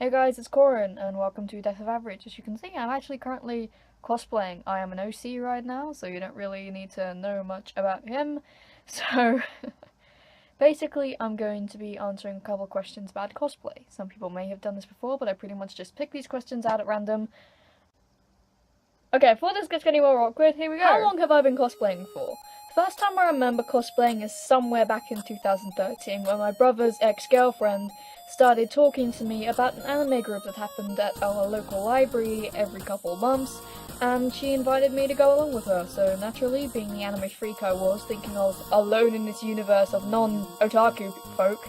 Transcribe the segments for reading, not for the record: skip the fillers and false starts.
Hey guys, it's Koran, and welcome to Death of Average. As you can see, I'm actually currently cosplaying. I am an OC right now, so you don't really need to know much about him. So, basically, I'm going to be answering a couple questions about cosplay. Some people may have done this before, but I pretty much just pick these questions out at random. Okay, before this gets any more awkward, here we go. How long have I been cosplaying for? The first time I remember cosplaying is somewhere back in 2013, when my brother's ex-girlfriend started talking to me about an anime group that happened at our local library every couple months, and she invited me to go along with her. So naturally, being the anime freak I was, thinking I was alone in this universe of non-otaku folk,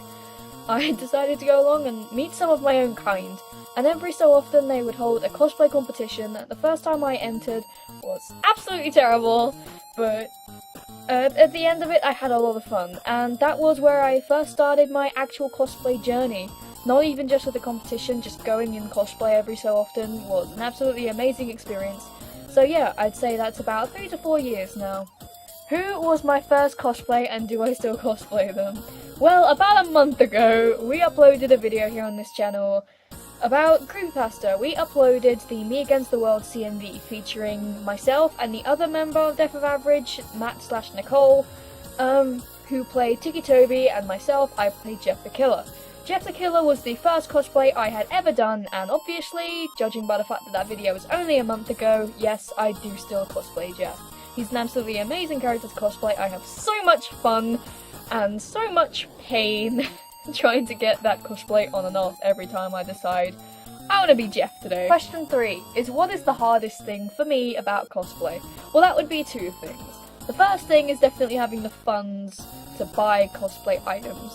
I decided to go along and meet some of my own kind. And every so often they would hold a cosplay competition, and the first time I entered was absolutely terrible, but at the end of it I had a lot of fun, and that was where I first started my actual cosplay journey. Not even just with the competition, just going in cosplay every so often was an absolutely amazing experience. So yeah, I'd say that's about 3 to 4 years now. Who was my first cosplay, and do I still cosplay them? Well, about a month ago, we uploaded a video here on this channel about Creepypasta. We uploaded the Me Against the World CMV featuring myself and the other member of Death of Average, Matt/Nicole, who played Tiki Toby, and myself, I played Jeff the Killer. Jeff the Killer was the first cosplay I had ever done, and obviously, judging by the fact that that video was only a month ago, yes, I do still cosplay Jeff. He's an absolutely amazing character to cosplay. I have so much fun and so much pain trying to get that cosplay on and off every time I decide I want to be Jeff today. Question 3 is, what is the hardest thing for me about cosplay? Well, that would be 2 things. The first thing is definitely having the funds to buy cosplay items.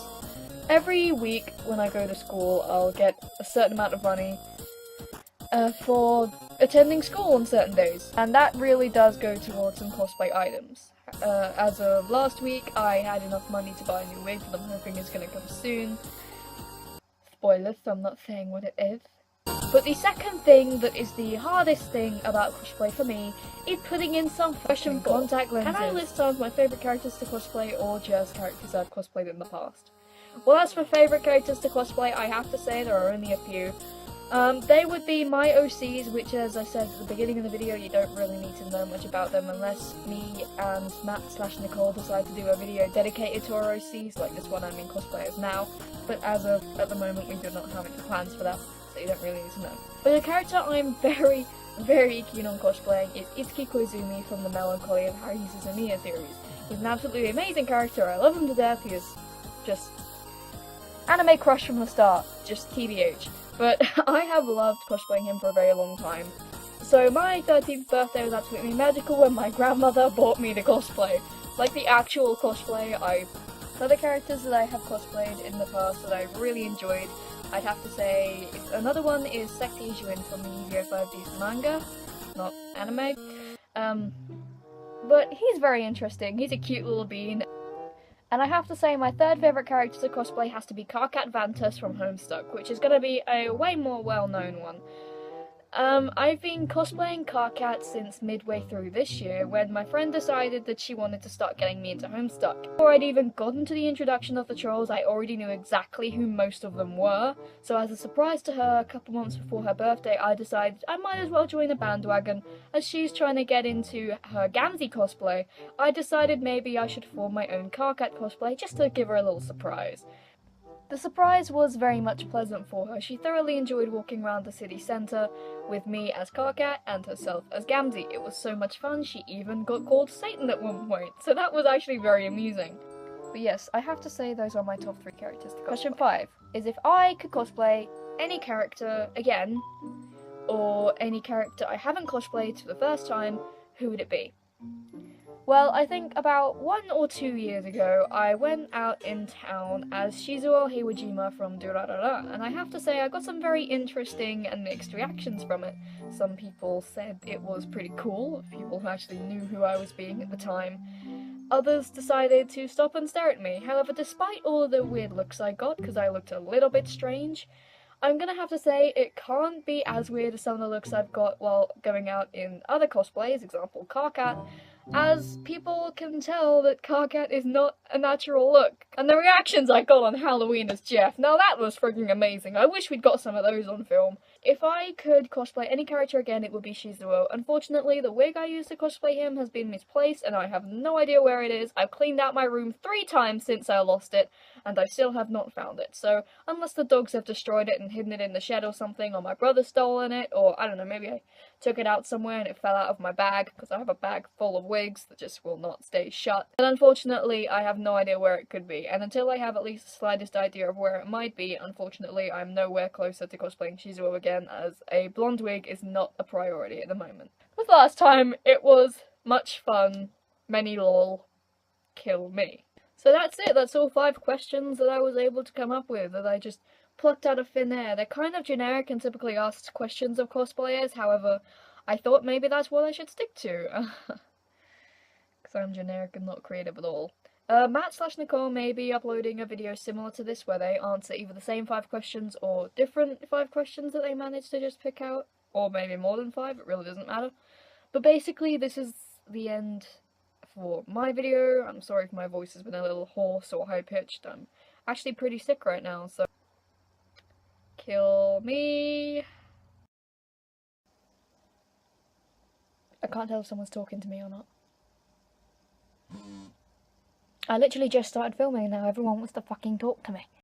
Every week when I go to school, I'll get a certain amount of money for attending school on certain days, and that really does go towards some cosplay items. As of last week, I had enough money to buy a new wig that I'm hoping is going to come soon. Spoilers, so I'm not saying what it is. But the second thing that is the hardest thing about cosplay for me is putting in some fashion contact lenses. Can I list some of my favourite characters to cosplay, or just characters I've cosplayed in the past? Well, as for favourite characters to cosplay, I have to say there are only a few. They would be my OCs, which, as I said at the beginning of the video, you don't really need to know much about them unless me and Matt/Nicole decide to do a video dedicated to our OCs, like this one I'm in cosplay as now, but as of at the moment we do not have any plans for that, so you don't really need to know. But a character I'm very, very keen on cosplaying is Itsuki Koizumi from the Melancholy of Haruhi Suzumiya series. He's an absolutely amazing character, I love him to death, he is just anime crush from the start, just TBH. But I have loved cosplaying him for a very long time. So my 13th birthday was absolutely magical when my grandmother bought me the cosplay. Like the actual cosplay. Other characters that I have cosplayed in the past that I've really enjoyed, I'd have to say, another one is Sekti Ijuin from the Yu-Gi-Oh! 5D's manga, not anime. But he's very interesting, he's a cute little bean. And I have to say, my third favourite character to cosplay has to be Karkat Vantas from Homestuck, which is going to be a way more well-known one. I've been cosplaying Karkat since midway through this year, when my friend decided that she wanted to start getting me into Homestuck. Before I'd even gotten to the introduction of the trolls, I already knew exactly who most of them were, so as a surprise to her, a couple months before her birthday, I decided I might as well join the bandwagon. As she's trying to get into her Gamzee cosplay, I decided maybe I should form my own Karkat cosplay just to give her a little surprise. The surprise was very much pleasant for her. She thoroughly enjoyed walking around the city centre with me as Karkat and herself as Gamzee. It was so much fun, she even got called Satan at one point, so that was actually very amusing. But yes, I have to say those are my top 3 characters to cosplay. Question 5 is, if I could cosplay any character again, or any character I haven't cosplayed for the first time, who would it be? Well, I think about 1 or 2 years ago, I went out in town as Shizuo Heiwajima from Durarara, and I have to say I got some very interesting and mixed reactions from it. Some people said it was pretty cool, people who actually knew who I was being at the time. Others decided to stop and stare at me. However, despite all of the weird looks I got, because I looked a little bit strange, I'm gonna have to say it can't be as weird as some of the looks I've got while going out in other cosplays, example Karkat. as people can tell that Carcat is not a natural look. And the reactions I got on Halloween as Jeff, now that was freaking amazing. I wish we'd got some of those on film. If I could cosplay any character again, it would be Shizuo. Unfortunately, the wig I used to cosplay him has been misplaced, and I have no idea where it is. I've cleaned out my room 3 times since I lost it, and I still have not found it. So, unless the dogs have destroyed it and hidden it in the shed or something, or my brother's stolen it, or I don't know, maybe I took it out somewhere and it fell out of my bag, because I have a bag full of wigs that just will not stay shut. And unfortunately, I have no idea where it could be, and until I have at least the slightest idea of where it might be, unfortunately, I'm nowhere closer to cosplaying Shizuo again, as a blonde wig is not a priority at the moment. But last time, it was much fun. Many lol. Kill me. So that's it, that's all 5 questions that I was able to come up with, that I just plucked out of thin air. They're kind of generic and typically asked questions of cosplayers, however, I thought maybe that's what I should stick to. Because I'm generic and not creative at all. Matt/Nicole may be uploading a video similar to this where they answer either the same 5 questions or different 5 questions that they managed to just pick out, or maybe more than 5, it really doesn't matter. But basically, this is the end for my video. I'm sorry if my voice has been a little hoarse or high-pitched. I'm actually pretty sick right now, so kill me. I can't tell if someone's talking to me or not. I literally just started filming and now everyone wants to fucking talk to me.